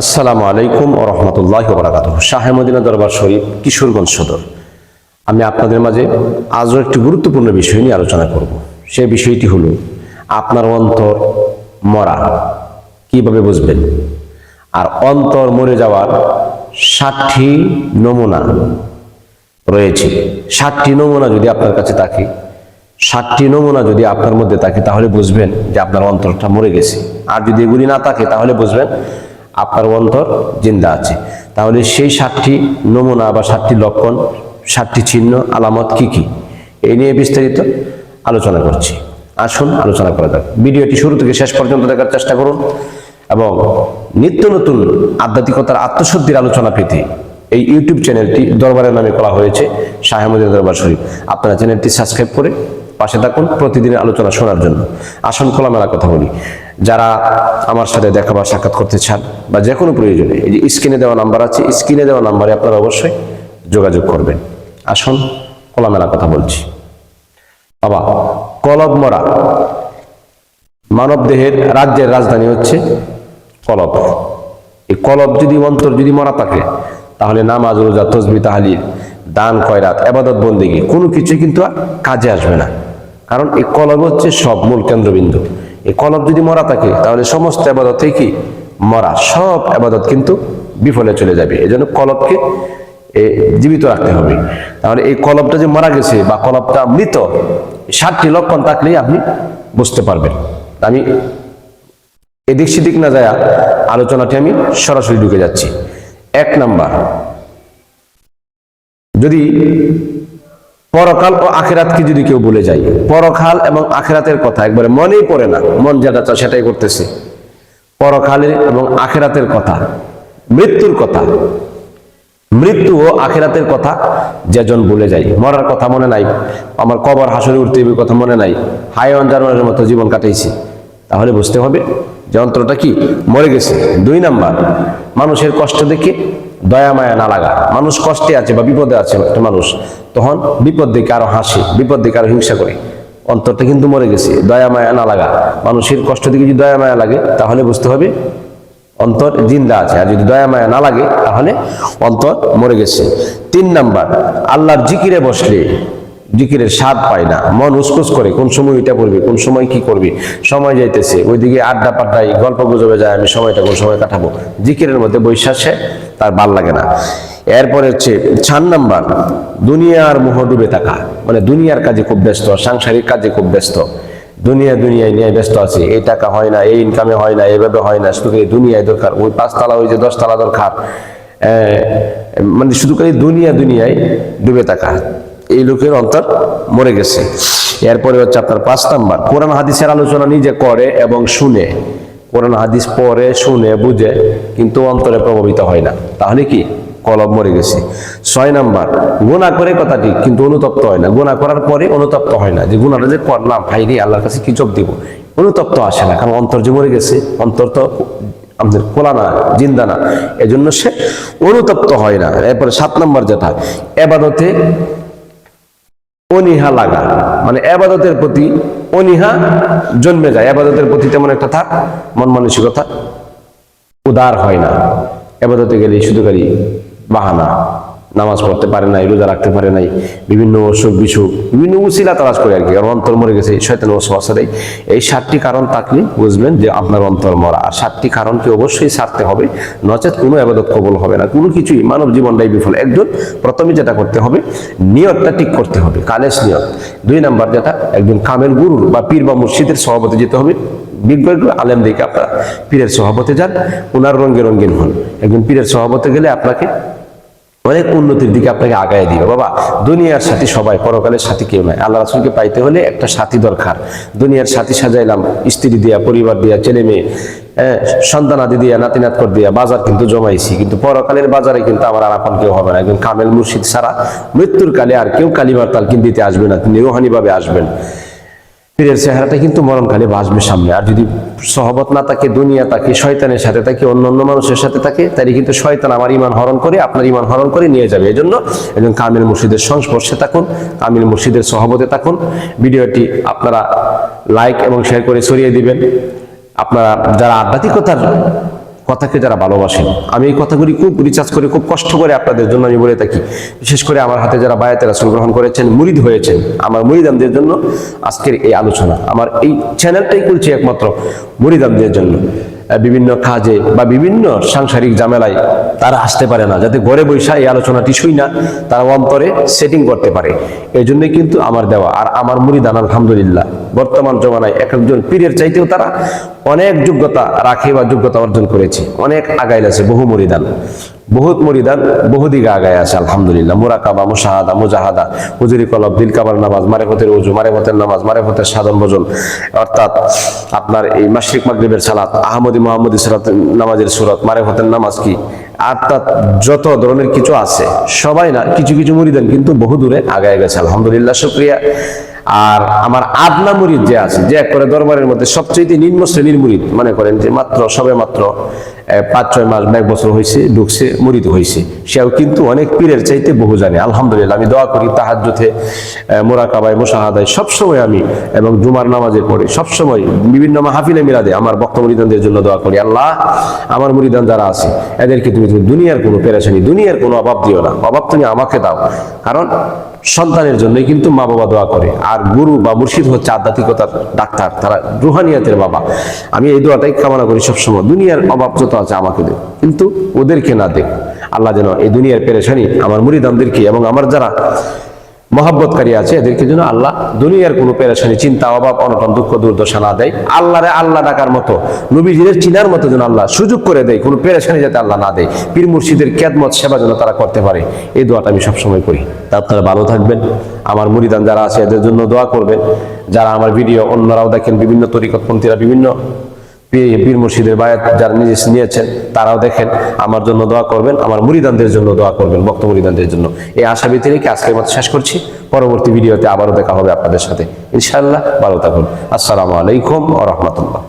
আসসালামু আলাইকুম ওয়া রাহমাতুল্লাহি ওয়া বারাকাতুহু। শাহে মদিনা দরবার শরীফ, কিশোরগঞ্জ সদর। আমি আপনাদের মাঝে আজও একটি গুরুত্বপূর্ণ বিষয় নিয়ে আলোচনা করব। সেই বিষয়টি হলো আপনার অন্তর মরা কিভাবে বুঝবেন, আর অন্তর মরে যাওয়ার 60টি নমুনা রয়েছে। 60টি নমুনা যদি আপনার কাছে থাকে, 60টি নমুনা যদি আপনার মধ্যে থাকে, তাহলে বুঝবেন যে আপনার অন্তরটা মরে গেছে। আর যদি এগুলি না থাকে, তাহলে বুঝবেন আপনার অন্তর জিন্দা আছে। তাহলে সেই 60টি নমুনা বা 60টি লক্ষণ, 60টি চিহ্ন আলামত কি কি, এই নিয়ে বিস্তারিত আলোচনা করছি। আসুন আলোচনা করা যাক। ভিডিওটি শুরু থেকে শেষ পর্যন্ত দেখার চেষ্টা করুন এবং নিত্য নতুন আধ্যাত্মিকতার আত্মশুদ্ধির আলোচনা পেতে এই ইউটিউব চ্যানেলটি দরবারের নামে করা হয়েছে, শাহে মদিনা দরবার শরীফ। আপনারা চ্যানেলটি সাবস্ক্রাইব করে পাশে থাকুন প্রতিদিনের আলোচনা শোনার জন্য। আসুন খোলামেলা কথা বলি। যারা আমার সাথে দেখা বা সাক্ষাৎ করতে চান বা যে কোনো প্রয়োজনে, এই যে স্ক্রিনে দেওয়া নাম্বার আছে, স্ক্রিনে দেওয়া নাম্বারে আপনারা অবশ্যই যোগাযোগ করবেন। আসুন খোলামেলা কথা বলছি। বাবা, কলব মরা। মানব দেহের রাজ্যের রাজধানী হচ্ছে কলব। এই কলব যদি, অন্তর যদি মরা থাকে, তাহলে নামাজ, রোজা, তসবিহ, তাহলিল, দান, খয়রাত, ইবাদত, বন্দেগী কোনো কিছু কিন্তু আর কাজে আসবে না। কারণ এই কলব হচ্ছে সব মূল কেন্দ্রবিন্দু। এই কলব যদি মরা থাকে, তাহলে সমস্ত ইবাদত থেকে মরা, সব ইবাদত কিন্তু বিফলে চলে যাবে। এই জন্য কলবকে জীবিত রাখতে হবে। তাহলে এই কলবটা যে মারা গেছে বা কলবটা মৃত, 60টি লক্ষণ থাকলেই আপনি বুঝতে পারবেন। আমি এদিক সেদিক না যায় আলোচনাটি আমি সরাসরি ঢুকে যাচ্ছি। 1 নাম্বার, যদি পরকাল ও আখিরাতকে যদি কেউ ভুলে যায়, পরকাল এবং আখিরাতের কথা একবারে মনেই পড়ে না, মন যেটা চায় সেটাই করতেছে, পরকালের এবং আখিরাতের কথা, মৃত্যুর কথা, মৃত্যু ও আখিরাতের কথা যেজন ভুলে যায়, মরার কথা মনে নাই, আমার কবর হাসরে উঠতে হবে কথা মনে নাই, হাইওয়ান জানোয়ারের মতো জীবন কাটাইছি, তাহলে বুঝতে হবে যে অন্তরটা কি মরে গেছে। 2 নাম্বার, মানুষের কষ্ট দেখে দয়া মায়া না লাগা। মানুষ কষ্টে আছে বা বিপদে আছে একটা মানুষ, তখন বিপদ দেখে আরো হাসে, বিপদ দেখে আরো হিংসা করে, অন্তরটা কিন্তু মরে গেছে। দয়া মায়া না লাগা, মানুষের কষ্ট দেখে যদি দয়া মায়া লাগে, তাহলে বুঝতে হবে অন্তর জিন্দা আছে। আর যদি দয়া মায়া না লাগে, তাহলে অন্তর মরে গেছে। 3 নাম্বার, আল্লাহর জিকিরে বসলে জিকিরের স্বাদ পায় না, মন উসকুস করে, কোন সময় এটা করবে, কোন সময় কি করবে, সময় যাইতেছে, ওইদিকে আড্ডা পাড্ডায় গল্প গুজবে যায়, আমি সময়টা কোন সময় কাটাবো, জিকিরের মধ্যে বৈশ্বাসে তার ভাল লাগে না। এরপরে হচ্ছে 4 নাম্বার, দুনিয়ার মোহ ডুবে থাকা, মানে দুনিয়ার কাজে খুব ব্যস্ত, সাংসারিক কাজে খুব ব্যস্ত, দুনিয়ায় নিয়ে ব্যস্ত আছে, এই টাকা হয় না, এই ইনকামে হয় না, এইভাবে হয় না, শুধু দুনিয়ায় দরকার, ওই 5 তালা, ওই যে 10 তালা দরকার, মানে শুধু করে দুনিয়ায় ডুবে থাকা, এই লোকের অন্তর মরে গেছে। এরপরে হচ্ছে আপনার 5 নাম্বার, কোরআন হাদিসের আলোচনা নিজে করে এবং শুনে, কোরআন হাদিস পড়ে, শুনে, বুঝে, কিন্তু অন্তরে প্রভাবিত হয় না, তাহলে কি কলব মরে গেছে। 6 নাম্বার, গুনাহ করে কথা ঠিক, কিন্তু অনুতপ্ত হয় না। গুনাহ করার পরে অনুতপ্ত হয় না, যে গুনাহটা যে করলাম, ভাই রে, আল্লাহর কাছে কি জবাব দিব, অনুতপ্ত আসে না, কারণ অন্তর যে মরে গেছে, অন্তর তো আমাদের খোলা না, জিন্দা না, এজন্য সে অনুতপ্ত হয় না। এরপরে 7 নাম্বার যেটা, ইবাদতে অনীহা লাগা, মানে ইবাদতের প্রতি অনীহা জন্মে যায়, ইবাদতের প্রতি তেমন একটা তার মন মানসিকতা উদার হয় না। ইবাদতে গেলে শুধু খালি বাহানা, নামাজ পড়তে পারে নাই, রোজা রাখতে পারে নাই, বিভিন্ন অসুখ বিসুখ, বিভিন্ন উসিলা তালাশ করে আর কি, কারণ অন্তর মরে গেছে, শয়তানের ওয়াসওয়াসা দেয়। এই 7টি কারণ থাকলে বুঝবেন যে আপনার অন্তর মরা। আর 7টি কারণকে অবশ্যই ছাড়তে হবে, নচেত কোনো ইবাদত কবুল হবে না, কোনো কিছুই, মানব জীবনটাই বিফল। একজন প্রথমে যেটা করতে হবে, নিয়তটা ঠিক করতে হবে, খালেস নিয়ত। 2 নাম্বার যেটা, একজন কামেল গুরুর বা পীর বা মুর্শিদের সহবতে যেতে হবে, বিজ্ঞ আলেম দেখে আপনারা পীরের সহবতে যান, ওনার রঙ্গিন হন। একজন পীরের সহবতে গেলে আপনাকে অনেক উন্নতির দিকে আপনাকে আগায় দিবে। বাবা, দুনিয়ার সাথী সবাই, পরকালের সাথী কেউ নাই। আল্লাহ রাসূলকে পাইতে হলে একটা সাথী দরকার। দুনিয়ার সাথী সাজাইলাম, স্ত্রী দিয়া, পরিবার দিয়া, ছেলে মেয়ে, সন্তানাদি দিয়া, নাতিনাতকর দিয়া বাজার কিন্তু জমাইছি, কিন্তু পরকালের বাজারে কিন্তু আমার আর আপন কেউ হবে না। একজন কামেল মুর্শিদ ছাড়া মৃত্যুর কালে আর কেউ কালিমার তালকিন দিতে আসবে না, তিনি রুহানি ভাবে আসবেন। পীরের চেহারাটা কিন্তু মরণকালে বাসবে সামনে। আর যদি সহবত না থাকে, দুনিয়া থাকে, শয়তানের সাথে থাকে, অন্য মানুষের সাথে থাকে, তাহলে কিন্তু শয়তান আমার ঈমান হরণ করে, আপনার ঈমান হরণ করে নিয়ে যাবে। এজন্য একজন কামিল মুর্শিদের সংস্পর্শে থাকুন, কামিল মুর্শিদের সহবতে থাকুন। ভিডিওটি আপনারা লাইক এবং শেয়ার করে ছড়িয়ে দিবেন। আপনারা যারা আধ্যাত্মিকতার কথাকে যারা ভালোবাসেন, আমি এই কথাগুলি খুব রিসার্চ করে খুব কষ্ট করে আপনাদের জন্য আমি বলে থাকি। বিশেষ করে আমার হাতে যারা বায়াতে রাসূল গ্রহণ করেছেন, মুরিদ হয়েছেন, আমার মুরিদানদের জন্য আজকের এই আলোচনা। আমার এই চ্যানেলটাই খুলছি একমাত্র মুরিদানদের জন্য। বিভিন্ন কাজে বা বিভিন্ন সাংসারিক ঝামেলায় তারা আসতে পারে না, যাতে ঘরে বৈশা এই আলোচনাটি শুই না তারা অন্তরে সেটিং করতে পারে, এই জন্যই কিন্তু আমার দেওয়া। আর আমার মুরিদান আলহামদুলিল্লাহ বর্তমান জমানায় এক একজন পীরের চাইতেও তারা অনেক যোগ্যতা রাখে বা যোগ্যতা অর্জন করেছে, অনেক আগাইল আছে। বহুত মুরিদান বহুদিকে আগায় আছে আলহামদুলিল্লাহ। মুরাকাবা, মুশাহাদা, মুজাহাদা, হুজুরি কলব, দিল কাবার নামাজ, মারিফতের ওযু, মারিফতের নামাজ, মারিফতের সাধন ভোজন, অর্থাৎ আপনার এই মাশরিক মাগরিবের সালাত, আহমদি মুহাম্মদি সালাত নামাজের সুরত, মারিফতের নামাজ কি, অর্থাৎ যত ধরনের কিছু আছে সবাই না, কিছু কিছু মুরিদান কিন্তু বহু দূরে আগায় গেছে আলহামদুলিল্লাহ, শুকরিয়া। আর আমার আদনা মুরিদ যে আছে, যে এক করে দরবারের মধ্যে সবচেয়ে নিম্ন শ্রেণীর মুরিদ, মনে করেন যে সবে মাত্র 5-6 মাস বা 1 বছর হয়েছে ঢুকছে, মুরিদ হয়েছে, সেও কিন্তু অনেক পীরের চাইতে বহু জানে আলহামদুলিল্লাহ। আমি দোয়া করি তাহাজ্জুদে, মুরাকাবায়, মুশাহাদায় সবসময় আমি, এবং জুমার নামাজে পড়ে সবসময়, বিভিন্ন মাহফিলে মিলাদে আমার বক্ত মুরিদানদের জন্য দোয়া করি। আল্লাহ, আমার মুরিদান যারা আছে এদেরকে তুমি দুনিয়ার কোনো পেরেশানি, দুনিয়ার কোনো অভাব দিও না, অভাব তুমি আমাকে দাও। কারণ সন্তানের জন্যই কিন্তু মা বাবা দোয়া করে, আর গুরু বা মুর্শিদ হচ্ছে আধ্যাত্মিকতার ডাক্তার, তারা রুহানিয়াতের বাবা। আমি এই দোয়াটাই কামনা করি সবসময়, দুনিয়ার অভাব যত আছে আমাকে দে, কিন্তু ওদেরকে না দে। আল্লাহ যেন এই দুনিয়ার পেরেশানি আমার মুরিদানদেরকে এবং আমার যারা মহব্বতকারী আছে এদেরকে যেন আল্লাহ দুনিয়ার কোনো পেরেশানি, চিন্তা, অভাব, অনটন, দুঃখ, দুর্দশা না দেয়। আল্লাহরে আল্লাহ ডাকার মতো, নবীজিদের চিনার মতো যেন আল্লাহ সুযোগ করে দেয়, কোনো পেরেশানি যাতে আল্লাহ না দেয়। পীর মুর্শিদের খেদমত সেবা যেন তারা করতে পারে, এই দোয়াটা আমি সবসময় করি। তা আপনারা ভালো থাকবেন, আমার মুরিদান যারা আছে এদের জন্য দোয়া করবেন। যারা আমার ভিডিও অন্যরাও দেখেন, বিভিন্ন তরিকতপন্থীরা, বিভিন্ন পীর মুর্শিদের বায়াত যারা নিজে নিয়েছেন তারাও দেখেন, আমার জন্য দোয়া করবেন, আমার মুরিদানদের জন্য দোয়া করবেন, ভক্ত মুরিদানদের জন্য। এই আশা ব্যক্তি রেখে আজকের মতো শেষ করছি। পরবর্তী ভিডিওতে আবারও দেখা হবে আপনাদের সাথে ইনশাআল্লাহ। ভালো থাকুন। আসসালামু আলাইকুম ওয়া রাহমাতুল্লাহ।